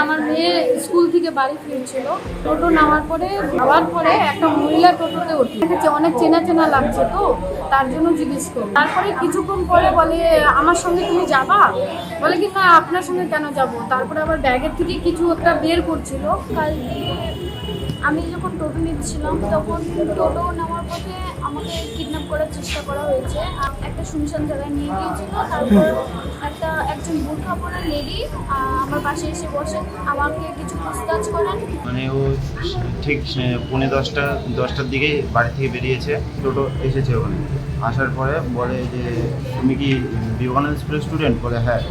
আমার মেয়ে স্কুল থেকে বাড়ি ফিরছিল, টোটো নামার পরে একটা মহিলা টোটোতে উঠি, দেখেছে অনেক চেনা চেনা লাগছে, তো তার জন্য জিজ্ঞেস করি। তারপরে কিছুক্ষণ পরে বলে আমার সঙ্গে তুমি যাবা, বলে কি না আপনার সঙ্গে কেন যাব। তারপরে আবার ব্যাগের থেকে কিছু একটা বের করছিল। কালকে আমি যখন টোটো নিচ্ছিলাম তখন টোটো নামার পথে আমাকে কিডন্যাপ করার চেষ্টা করা হয়েছে। একটা শুনশান জায়গায় নিয়ে গিয়েছিল। তারপর একজন বোরখা পরা লেডি আমার পাশে এসে বসে আমাকে কিছু পুছতাছ করেন। মানে ও ঠিক 10:45টার দিকে বাড়ি থেকে বেরিয়েছে, টোটো এসেছে ওখানে। আসার পরে বলে যে তুমি কি বিবেকানন্দ স্কুলের স্টুডেন্ট? বলে হ্যাঁ।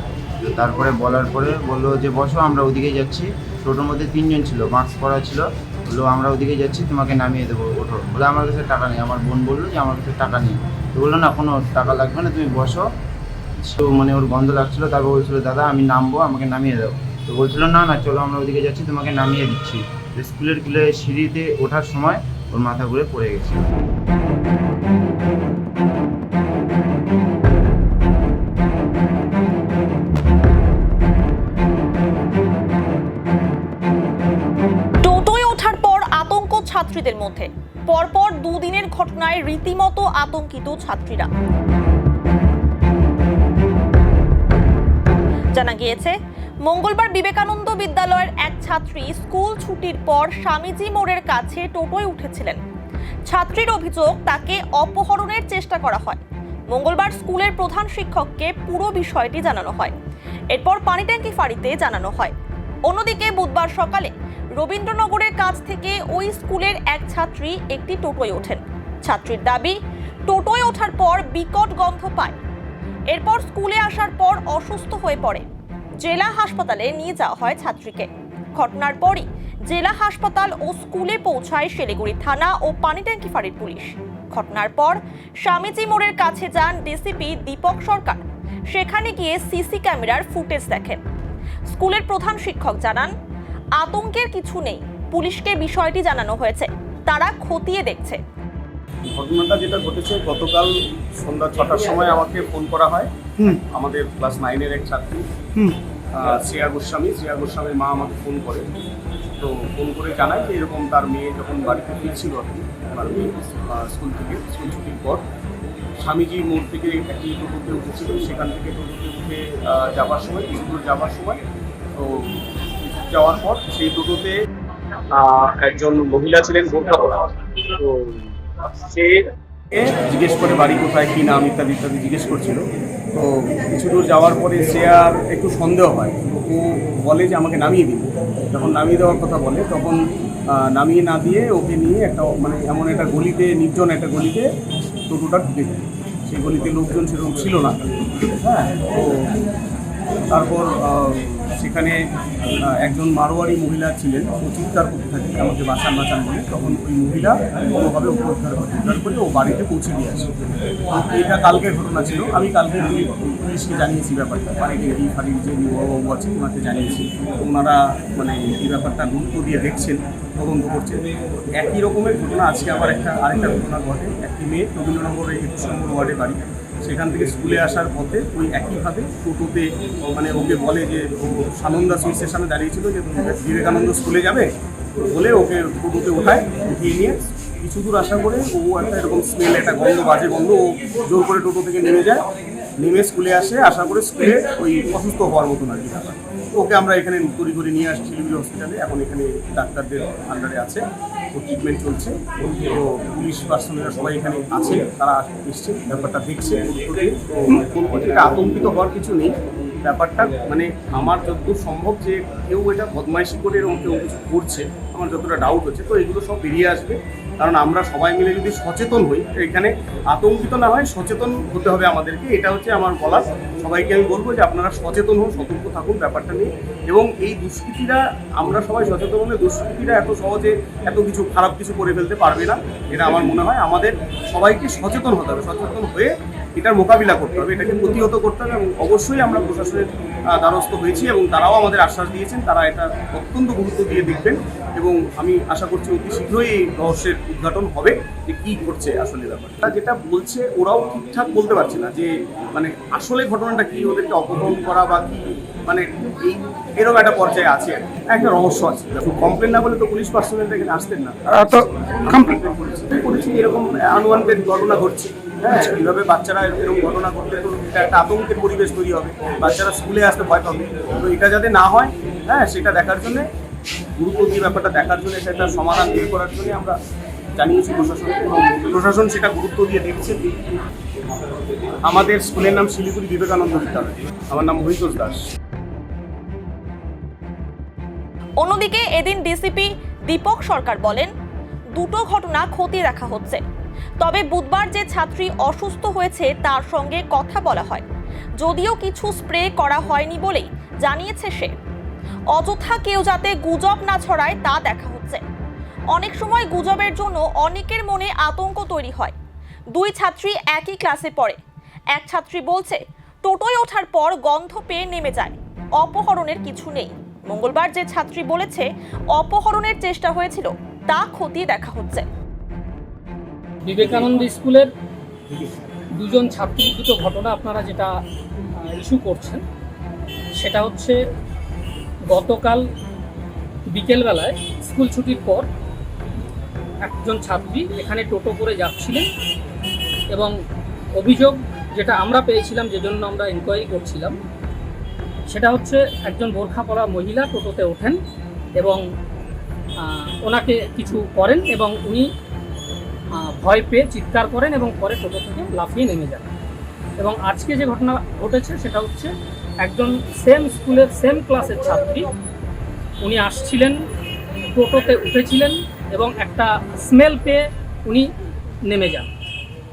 তো তারপরে বলার পরে বললো যে বসো, আমরা ওদিকেই যাচ্ছি। টোটোর মধ্যে 3 জন ছিল, মাস্ক পরা ছিল। বললো আমরা ওদিকে যাচ্ছি, তোমাকে নামিয়ে দেবো, ওঠো। বলে আমার কাছে টাকা নেই। আমার বোন বললো যে আমার কাছে টাকা নেই। তো বললো না, কোনো টাকা লাগবে না, তুমি বসো। তো মানে ওর গন্ধ লাগছিলো। তারপর বলছিলো দাদা আমি নামবো, আমাকে নামিয়ে দাও। তো বলছিল না না চলো আমরা ওদিকে যাচ্ছি, তোমাকে নামিয়ে দিচ্ছি। স্কুলের সিঁড়িতে ওঠার সময় ওর মাথা ঘুরে পড়ে গেছে। টোটোয় ওঠার পর আতঙ্ক ছাত্রীদের মধ্যে। পরপর দুদিনের ঘটনায় রীতিমতো আতঙ্কিত ছাত্রীরা। জানা গিয়েছে মঙ্গলবার বিবেকানন্দ বিদ্যালয়ের এক ছাত্রী স্কুল ছুটির পর স্বামীজি মোড়ের কাছে টোটোয় উঠেছিলেন। ছাত্রীর অভিযোগ তাকে অপহরণের চেষ্টা করা হয়। মঙ্গলবার স্কুলের প্রধান শিক্ষককে পুরো বিষয়টি জানানো হয়। এরপর পানিট্যাঙ্কি ফাঁড়িতে জানানো হয়। অন্যদিকে বুধবার সকালে রবীন্দ্রনগরের কাছ থেকে ওই স্কুলের এক ছাত্রী একটি টোটোয় ওঠেন। ছাত্রীর দাবি, টোটোয় ওঠার পর বিকট গন্ধ পায়। এরপর স্কুলে আসার পর অসুস্থ হয়ে পড়ে। জেলা হাসপাতালে নিয়ে যাওয়া হয় ছাত্রীকে। ঘটনার পরই জেলা হাসপাতাল ও স্কুলে পৌঁছায় শিলিগুড়ি থানা ও পানিট্যাঙ্কি ফাঁড়ির পুলিশ। ঘটনার পর স্বামীজি মোড়ের কাছে যান ডিসিপি দীপক সরকার। সেখানে গিয়ে সিসি ক্যামেরার ফুটেজ দেখেন। স্কুলের প্রধান শিক্ষক জানান, আতঙ্কের কিছু নেই, পুলিশকে বিষয়টি জানানো হয়েছে, তারা খতিয়ে দেখছে। ঘটনাটা যেটা ঘটেছে, গতকাল সন্ধ্যা 6টার সময় আমাকে ফোন করা হয়। আমাদের ক্লাস 9-এর এক ছাত্রী শ্রেয়া গোস্বামীর মা আমাকে ফোন করে। তো ফোন করে জানায় যে এরকম তার মেয়ে যখন বাড়িতে ফিরছিল আর কি, আমার মেয়ে স্কুল ছুটির পর স্বামীজি মোড় থেকে একটি টোটোতে উঠেছিল। সেখান থেকে টোটোতে উঠে যাওয়ার সময় তো যাওয়ার পর সেই টোটোতে একজন মহিলা ছিলেন, বোরখা পরা। তো সে জিজ্ঞেস করে বাড়ি কোথায়, কী নাম ইত্যাদি ইত্যাদি জিজ্ঞেস করছিল। তো কিছু দূর যাওয়ার পরে সে আর একটু সন্দেহ হয়। ও বলে যে আমাকে নামিয়ে দিন। যখন নামিয়ে দেওয়ার কথা বলে তখন নামিয়ে না দিয়ে ওকে নিয়ে একটা মানে এমন একটা গলিতে, নির্জন একটা গলিতে টোটোটা ঢুকে যায়। সেই গলিতে লোকজন সেরকম ছিল না। হ্যাঁ, তো তারপর সেখানে একজন মারোয়ারি মহিলা ছিলেন, ও চিৎকার করতে থাকে আমাকে বাঁচান বলে। তখন ওই মহিলা কোনোভাবে উদ্ধার করে ও বাড়িতে পৌঁছে দিয়ে আসে। এটা কালকের ঘটনা ছিল। আমি কালকে পুলিশকে জানিয়েছি ব্যাপারটা, পানিট্যাঙ্কি ফাঁড়ির যে নির্বাহবাবু আছেন ওনাকে জানিয়েছি। ওনারা মানে এই ব্যাপারটা গুরুত্ব দিয়ে দেখছেন, তদন্ত করছেন। একই রকমের ঘটনা আজকে আবার আরেকটা ঘটনা ঘটে। একটি মেয়ে রবীন্দ্রনগরের 21 নম্বর ওয়ার্ডে বাড়ি। সেখান থেকে স্কুলে আসার পথে ওই একইভাবে টোটোতে মানে ওকে বলে যে ও সানন্দা সুইচ স্টেশনে দাঁড়িয়েছিল যে বিবেকানন্দ স্কুলে যাবে বলে ওকে টোটোতে উঠিয়ে নিয়ে কিছু দূর আসার পরে ও একটা এরকম স্মেল, একটা গন্ধ, বাজে গন্ধ, ও জোর করে টোটো থেকে নেমে স্কুলে আসার পরে স্কুলে ওই অসুস্থ হওয়ার মতন আর কি ব্যাপার। ওকে আমরা এখানে তড়িঘড়ি নিয়ে আসছি শিলিগুড়ি হসপিটালে। এখন এখানে ডাক্তারদের আন্ডারে আছে, ও ট্রিটমেন্ট চলছে। তো পুলিশ পার্সোনালরা সবাই এখানে আছে, তারা এসছে, ব্যাপারটা দেখছে। তো বলবো যে এটা আতঙ্কিত হওয়ার কিছু নেই। ব্যাপারটা মানে আমার যতদূর সম্ভব যে কেউ এটা বদমাইশি করে এরকম কেউ কিছু করছে, আমার যতটা ডাউট হচ্ছে। তো এগুলো সব বেরিয়ে আসবে, কারণ আমরা সবাই মিলে যদি সচেতন হই, এখানে আতঙ্কিত না হয়, সচেতন হতে হবে আমাদেরকে। এটা হচ্ছে আমার বলার। সবাইকে আমি বলবো যে আপনারা সচেতন হন, সতর্ক থাকুন ব্যাপারটা নিয়ে। এবং এই দুষ্কৃতীরা, আমরা সবাই সচেতন হলে দুষ্কৃতীরা এত সহজে এত কিছু খারাপ কিছু করে ফেলতে পারবে না, এটা আমার মনে হয়। আমাদের সবাইকে সচেতন হতে হবে, সচেতন হয়ে এটার মোকাবিলা করতে হবে, এটাকে প্রতিহত করতে হবে। এবং অবশ্যই আমরা প্রশাসনের দ্বারস্থ হয়েছি এবং তারাও আমাদের আশ্বাস দিয়েছেন, তারা এটা অত্যন্ত গুরুত্ব দিয়ে দেখবেন। এবং আমি আশা করছি অতি শীঘ্রই এই রহস্যের উদ্ঘাটন হবে যে কী ঘটছে আসলে ব্যাপারটা। যেটা বলছে ওরাও ঠিকঠাক বলতে পারছে না যে মানে আসলে ঘটনাটা কী, ওদেরকে অপহরণ করা বা কী মানে এরকম একটা পর্যায়ে আছে, একটা রহস্য আছে। কমপ্লেন না বলে তো পুলিশ পার্সোনাল এখানে আসতেন না। তো কমপ্লিট করেছি এরকম আনওয়ান্টেড ঘটনা ঘটছে। হ্যাঁ, এইভাবে বাচ্চারা এরকম ঘটনা ঘটলে তো এটা একটা আতঙ্কের পরিবেশ তৈরি হবে, বাচ্চারা স্কুলে আসতে ভয় পাবে। তো এটা যাতে না হয়, হ্যাঁ, সেটা দেখার জন্য, গুরুত্ব দিয়ে ব্যাপারটা দেখার জন্য, সেটা সমাধান বের করার জন্য আমরা জানিয়েছি প্রশাসনকে, এবং প্রশাসন সেটা গুরুত্ব দিয়ে দেখছে। আমাদের স্কুলের নাম শিলিগুড়ি বিবেকানন্দ বিদ্যালয়। আমার নাম হরিতোষ দাস। অন্যদিকে এদিন ডিসিপি দীপক সরকার বলেন, দুটো ঘটনা খতিয়ে দেখা হচ্ছে। তবে বুধবার যে ছাত্রী অসুস্থ হয়েছে তার সঙ্গে কথা বলা হয়, যদিও কিছু স্প্রে করা হয়নি বলেই জানিয়েছে সে। অযথা কেউ যাতে গুজব না ছড়ায় তা দেখা হচ্ছে। অনেক সময় গুজবের জন্য অনেকের মনে আতঙ্ক তৈরি হয়। দুই ছাত্রী একই ক্লাসে পড়ে। এক ছাত্রী বলছে টোটোয় ওঠার পর গন্ধ পেয়ে নেমে যায়। অপহরণের কিছু নেই। মঙ্গলবার যে ছাত্রী বলেছে অপহরণের চেষ্টা হয়েছিল তা খতিয়ে দেখা হচ্ছে। বিবেকানন্দ স্কুলের দুজন ছাত্রীর দুটো ঘটনা আপনারা যেটা ইস্যু করছেন, সেটা হচ্ছে গতকাল বিকেলবেলায় স্কুল ছুটির পর একজন ছাত্রী এখানে টোটো করে যাচ্ছিলেন, এবং অভিযোগ যেটা আমরা পেয়েছিলাম, যে জন্য আমরা ইনকোয়ারি করছিলাম, সেটা হচ্ছে একজন বোরখা পরা মহিলা টোটোতে ওঠেন এবং ওনাকে কিছু করেন, এবং উনি ভয় পেয়ে চিৎকার করেন এবং পরে টোটো থেকে লাফিয়ে নেমে যান। এবং আজকে যে ঘটনা ঘটেছে সেটা হচ্ছে একজন সেম স্কুলের সেম ক্লাসের ছাত্রী, উনি আসছিলেন, টোটোতে উঠেছিলেন এবং একটা স্মেল পেয়ে উনি নেমে যান।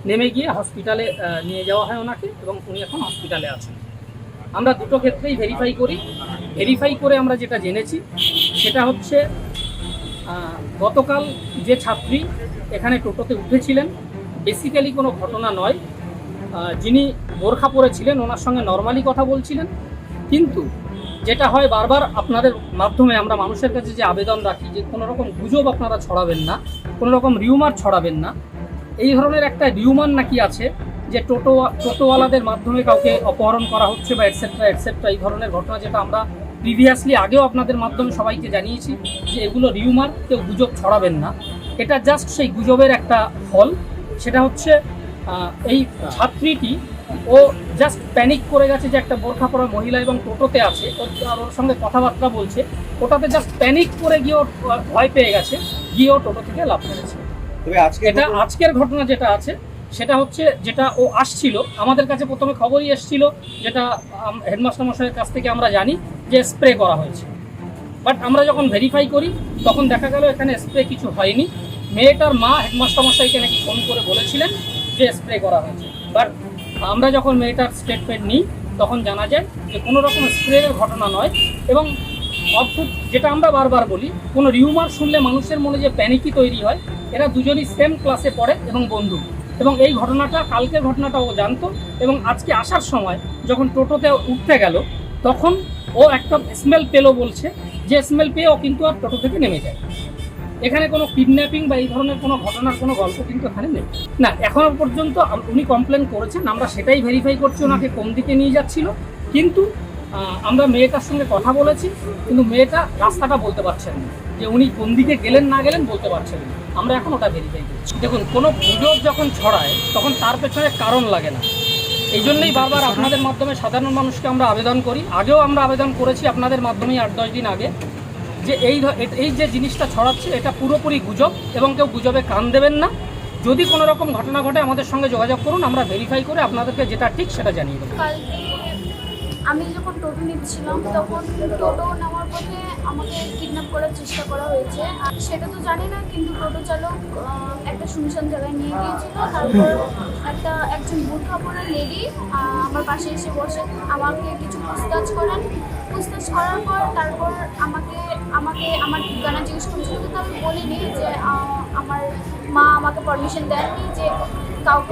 নেমে গিয়ে হসপিটালে নিয়ে যাওয়া হয় ওনাকে, এবং উনি এখন হসপিটালে আছেন। আমরা দুটো ক্ষেত্রেই ভেরিফাই করে আমরা যেটা জেনেছি সেটা হচ্ছে গতকাল যে ছাত্রী এখানে টোটোতে উঠেছিলেন, বেসিক্যালি কোনো ঘটনা নয়। যিনি বোরখা পরেছিলেন ওনার সঙ্গে নর্মালি কথা বলছিলেন, কিন্তু যেটা হয় বারবার আপনাদের মাধ্যমে আমরা মানুষের কাছে যে আবেদন রাখি যে কোনো রকম গুজব আপনারা ছড়াবেন না, কোনো রকম রিউমার ছড়াবেন না। এই ধরনের একটা রিউমার নাকি আছে যে টোটোওয়ালাদের মাধ্যমে কাউকে অপহরণ করা হচ্ছে বা এটসেট্রা এটসেট্রা, এই ধরনের ঘটনা যেটা আমরা প্রিভিয়াসলি আগেও আপনাদের মাধ্যমে সবাইকে জানিয়েছি যে এগুলো রিউমার, কেউ গুজব ছড়াবেন না। এটা জাস্ট সেই গুজবের একটা ফল। সেটা হচ্ছে এই ছাত্রীটি ও জাস্ট প্যানিক করে গেছে যে একটা বোরখা পরা মহিলা এবং টোটোতে আছে, ওর সঙ্গে কথাবার্তা বলছে, ওটাতে জাস্ট প্যানিক করে গিয়ে ওর ভয় পেয়ে গেছে, গিয়ে ও টোটো থেকে লাফ মেরেছে। এটা আজকের ঘটনা যেটা আছে সেটা হচ্ছে, যেটা ও আসছিল আমাদের কাছে প্রথমে খবরই এসেছিল, যেটা হেডমাস্টার মশাইয়ের কাছ থেকে আমরা জানি যে স্প্রে করা হয়েছে। বাট আমরা যখন ভেরিফাই করি তখন দেখা গেল এখানে স্প্রে কিছু হয়নি। মেয়েটার মা হেডমাস্টার মশাইকে নাকি ফোন করে বলেছিলেন যে স্প্রে করা হয়েছে। বাট আমরা যখন মেয়েটার স্টেটমেন্ট নিই তখন জানা যায় যে কোনো রকম স্প্রের ঘটনা নয়। এবং অদ্ভুত যেটা আমরা বারবার বলি, কোনো রিউমার শুনলে মানুষের মনে যে প্যানিকি তৈরি হয়, এরা দুজনই সেম ক্লাসে পড়ে এবং বন্ধু। এবং এই ঘটনাটা, কালকের ঘটনাটা ও জানতো, এবং আজকে আসার সময় যখন টোটোতে উঠতে গেল তখন ও একটা স্মেল পেলো বলছে, যে স্মেল পেয়ে ও কিন্তু আর টোটো থেকে নেমে যায়। এখানে কোনো কিডন্যাপিং বা এই ধরনের কোনো ঘটনার কোনো গল্প কিন্তু এখানে নেই। না, এখনো পর্যন্ত উনি কমপ্লেন করেছেন, আমরা সেটাই ভেরিফাই করছি ওনাকে কোন দিকে নিয়ে যাচ্ছিল। কিন্তু আমরা মেয়েটার সঙ্গে কথা বলেছি, কিন্তু মেয়েটা রাস্তাটা বলতে পারছেন না, যে উনি কোন দিকে গেলেন না গেলেন বলতে পারছেন না। আমরা এখন ওটা ভেরিফাই করছি। দেখুন, কোনো গুজব যখন ছড়ায় তখন তার পেছনে কারণ লাগে না। এই জন্যই বারবার আপনাদের মাধ্যমে সাধারণ মানুষকে আমরা আবেদন করি, আগেও আমরা আবেদন করেছি আপনাদের মাধ্যমেই 8-10 দিন আগে, যে এই যে জিনিসটা ছড়াচ্ছে এটা পুরোপুরি গুজব, এবং কেউ গুজবে কান দেবেন না। যদি কোনো রকম ঘটনা ঘটে আমাদের সঙ্গে যোগাযোগ করুন, আমরা ভেরিফাই করে আপনাদেরকে যেটা ঠিক সেটা জানিয়ে দেবো। কালকে আমি যখন টোটো নিচ্ছিলাম তখন টোটো নামার পথে আমাকে কিডন্যাপ করার চেষ্টা করা হয়েছে। আর সেটা তো জানি না, কিন্তু টোটো চালক একটা শুনশান জায়গায় নিয়ে গিয়েছিল। তারপর একজন বোরখা পরা লেডি আমার পাশে এসে বসে আমাকে কিছু পুছতাছ করার পর তারপর আমাকে আমার ঠিকানা জিজ্ঞেস করেছিল। কিন্তু আমি বলিনি যে আমার মা আমাকে পারমিশন দেননি যে কাউকে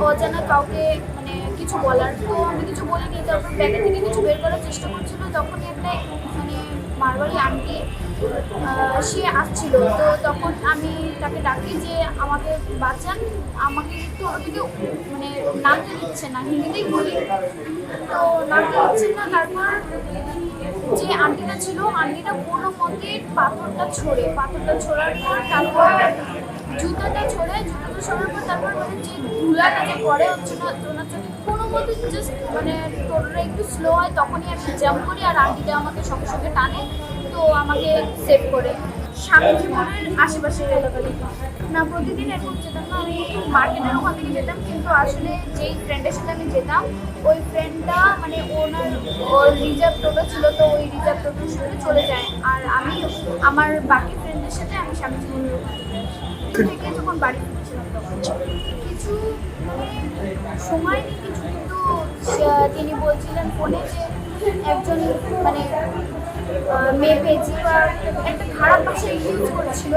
অজানা কাউকে মানে কিছু বলার। তো আমি কিছু বলিনি। তারপর ব্যাগে থেকে কিছু বের করার চেষ্টা করছিল, তখনই একটা মানে মারবাড়ি আন্টি, সে আসছিল। তো তখন আমি তাকে ডাকি যে আমাকে বাঁচান, আমাকে একটু ওদিকে মানে নামতে দিচ্ছে না, হিন্দিতেই বলি। তো নামতে দিচ্ছে না। তারপর যে আন্টিটা ছিল, আন্টিটা কোনো মতে পাথরটা ছোড়ার পর তারপর জুতাটা সরার পর তারপর মানে যে ধুলাটা যে পরে হচ্ছে না ওনার জন্য কোনো মতে জাস্ট মানে টোটোটা একটু স্লো হয়, তখনই আমি জাম্প করি আর আন্টিটা আমাকে সঙ্গে সঙ্গে টানে, তো আমাকে সেভ করে। স্বামীজি মোড়ের আশেপাশের এলাকায় না প্রতিদিন এরকম যেতাম না, আমি মার্কেটের ওখান থেকে যেতাম, কিন্তু আসলে যেই ফ্রেন্ডের সাথে আমি যেতাম ওই ফ্রেন্ডটা মানে ওর রিজার্ভ টোটো ছিল, তো ওই রিজার্ভ টোটোর সাথে চলে যায়। আর আমি আমার বাকি ফ্রেন্ডদের সাথে আমি স্বামীজি মোড়ের থেকে যখন বাড়ি ফিরছিলাম তখন কিছু সময় নেই কিছু, কিন্তু তিনি বলছিলেন ফোনে যে একজন মানে মেয়ে পেয়েছি বা একটা খারাপ ভাষা ইউজ করেছিল,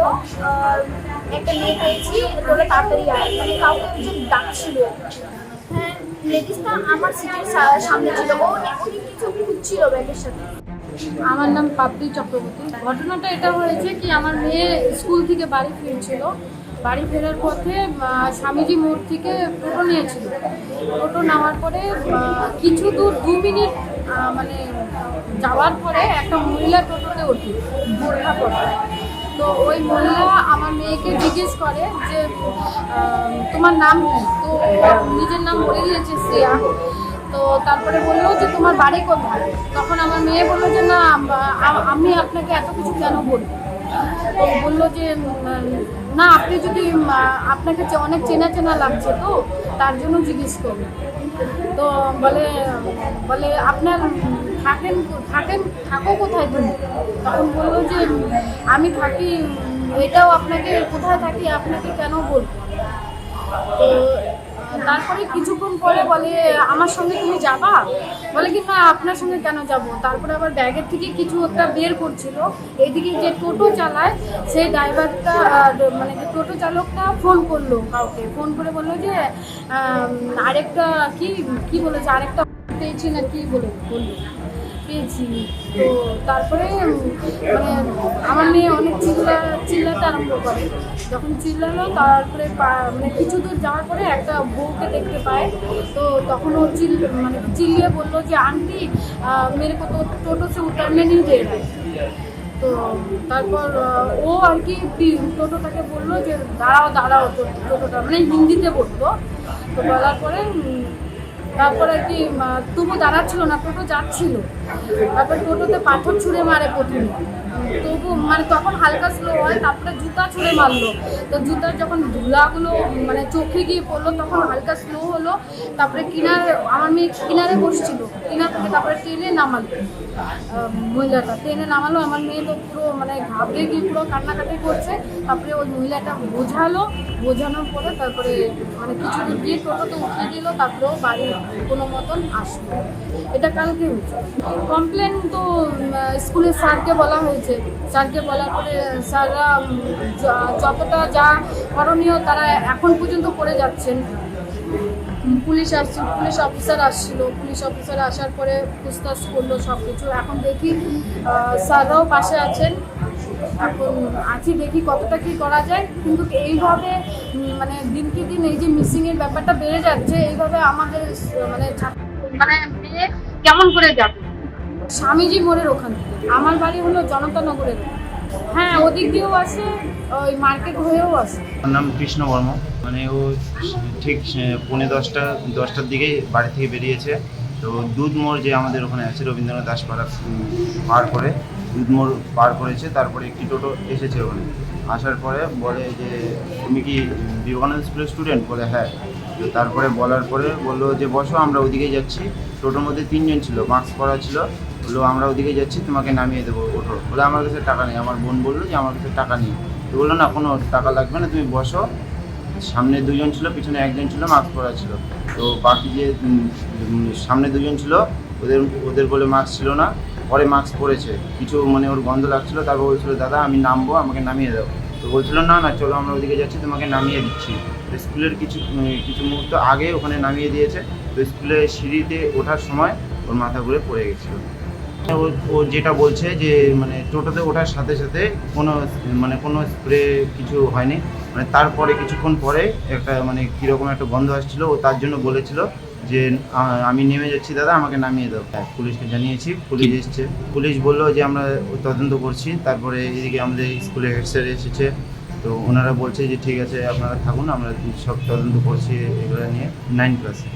একটা মেয়ে পেয়েছি তোরা তাড়াতাড়ি আয়, মানে কাউকে একজন ডাকছিল। হ্যাঁ, লেডিসটা আমার সিটের সামনে ছিল, উনি কিছু খুঁজছিল ব্যাগের সাথে। আমার নাম পাপড়ি চক্রবর্তী। ঘটনাটা এটা হয়েছে কি, আমার মেয়ে স্কুল থেকে বাড়ি ফিরছিল, বাড়ি ফেরার পথে স্বামীজি মোড় থেকে টোটো নিয়েছিল। টোটো নেওয়ার পরে কিছু দূর 2 মিনিট মানে যাওয়ার পরে একটা মহিলা টোটোতে উঠি, বোরখা পরে। তো ওই মহিলা আমার মেয়েকে জিজ্ঞেস করে যে তোমার নাম কি? তো নিজের নাম বলে দিয়েছে শ্রেয়া। তো তারপরে বললো যে তোমার বাড়ি কোথায়? তখন আমার মেয়ে বললো যে না, আমি আপনাকে এত কিছু কেন বলবো। তো বললো যে না, আপনি যদি আপনাকে অনেক চেনা চেনা লাগছে, তো তার জন্য জিজ্ঞেস করবো। তো বলে আপনার থাকো কোথায় তুমি? তখন বললো যে আমি থাকি, এটাও আপনাকে কোথায় থাকি আপনাকে কেন বলবো। তো তারপরে কিছুক্ষণ পরে বলে আমার সঙ্গে তুমি যাবা? বলে কি না, আপনার সঙ্গে কেন যাব। তারপরে আবার ব্যাগের থেকে কিছু একটা বের করছিল। এইদিকে যে টোটো চালায় সেই ড্রাইভারটা মানে যে টোটো চালকটা ফোন করলো কাউকে, ফোন করে বললো যে আরেকটা কি বলেছে, আরেকটা পেয়েছি না কি বললো পেয়েছি। তো তারপরে মানে আমার মেয়ে অনেক চিল্লাতে আরম্ভ করে। যখন চিল্লালো তারপরে মানে কিছু দূর যাওয়ার পরে একটা বউকে দেখতে পায়। তো তখন ও চিল্লিয়ে বললো যে আন্টি মেরে কত টোটো সে উতরনে नहीं दे रहा है। তো তারপর ও আর কি টোটোটাকে বললো যে দাঁড়াও টোটোটা মানে হিন্দিতে বলতো। তো বলার পরে তারপর আর কি তবু দাঁড়াচ্ছিল না, টোটো যাচ্ছিল। তারপর টোটোতে পাথর ছুঁড়ে মারে প্রথমে, তবু মানে তখন হালকা স্লো হয়, তারপরে জুতা ছুঁড়ে মারলো। তো জুতার যখন ধুলাগুলো মানে চোখে গিয়ে পড়লো তখন হালকা স্লো হলো। তারপরে আমার মেয়ে কিনারে বসছিল, কিনার থেকে তারপরে টেনে নামালো, মহিলাটা টেনে নামালো। আমার মেয়ে তো পুরো মানে ঘাবড়ে গিয়ে পুরো কান্নাকাটি করছে। তারপরে ওই মহিলাটা বোঝানোর পরে তারপরে মানে কিছু দূর গিয়ে টোটোতে উঠিয়ে দিল। তারপরেও বাড়ি কোনো মতন আসলো। এটা কালকে হয়েছে। কমপ্লেন তো স্কুলের স্যারকে বলা হয়েছে। স্যারকে বলার পরে স্যাররা যতটা যা করণীয় তারা এখন পর্যন্ত করে যাচ্ছেন। পুলিশ অফিসার আসছিল, পুলিশ অফিসার আসার পরে পুছতাছ করলো সব কিছু। এখন দেখি স্যাররাও পাশে আছেন, এখন দেখি কতটা কি করা যায়। কিন্তু এইভাবে মানে দিনকে দিন এই যে মিসিংয়ের ব্যাপারটা বেড়ে যাচ্ছে, এইভাবে আমাদের মানে মেয়ে কেমন করে যাবে? স্বামীজি মোড়ের ওখান থেকে। আমার বাড়ি হলো জনতানগরের। হ্যাঁ, ওদিক দিয়েও আসে, ওই মার্কেট হয়েও আসে। আমার নাম কৃষ্ণ বর্মা। মানে ও ঠিক 10:45-10টার দিকে বাড়ি থেকে বেরিয়েছে। তো দুধ মোড় যে আমাদের ওখানে আছে রবীন্দ্রনাথ দাসপাড়া পার করে দুধ মোড় পার করেছে। তারপরে একটি টোটো এসেছে ওখানে। আসার পরে বলে যে তুমি কি বিবেকানন্দ স্কুলের স্টুডেন্ট? বলে হ্যাঁ। তো তারপরে বলার পরে বললো যে বসো, আমরা ওদিকেই যাচ্ছি। টোটোর মধ্যে 3 জন ছিল, মাস্ক পরা ছিল। বললো আমরা ওদিকে যাচ্ছি, তোমাকে নামিয়ে দেবো, ওঠো। বলে আমার কাছে টাকা নেই। আমার বোন বললো যে আমার কাছে টাকা নেই। তো বললো না, কোনো টাকা লাগবে না, তুমি বসো। সামনে 2 জন ছিল, পিছনে 1 জন ছিল, মাস্ক পরা ছিল। তো বাকি যে সামনে 2 জন ছিল ওদের বলে মাস্ক ছিল না, পরে মাস্ক পরেছে। কিছু মানে ওর গন্ধ লাগছিল। তারপর বলছিল দাদা আমি নামবো, আমাকে নামিয়ে দাও। তো বলছিল না চলো আমরা ওদিকে যাচ্ছি, তোমাকে নামিয়ে দিচ্ছি। তো স্কুলের কিছু মুহূর্ত আগে ওখানে নামিয়ে দিয়েছে। তো স্কুলের সিঁড়িতে ওঠার সময় ওর মাথা ঘুরে পড়ে গেছিলো। ও যেটা বলছে যে মানে টোটোতে ওঠার সাথে সাথে কোনো স্প্রে কিছু হয়নি, মানে তারপরে কিছুক্ষণ পরে একটা মানে কীরকম একটা গন্ধ আসছিল, ও তার জন্য বলেছিল যে আমি নেমে যাচ্ছি দাদা, আমাকে নামিয়ে দাও। পুলিশকে জানিয়েছি, পুলিশ এসছে, পুলিশ বললো যে আমরা তদন্ত করছি। তারপরে এদিকে আমাদের স্কুলে হেড স্যার এসেছে, তো ওনারা বলছে যে ঠিক আছে আপনারা থাকুন, আমরা সব তদন্ত করছি এগুলো নিয়ে 9 ক্লাসে।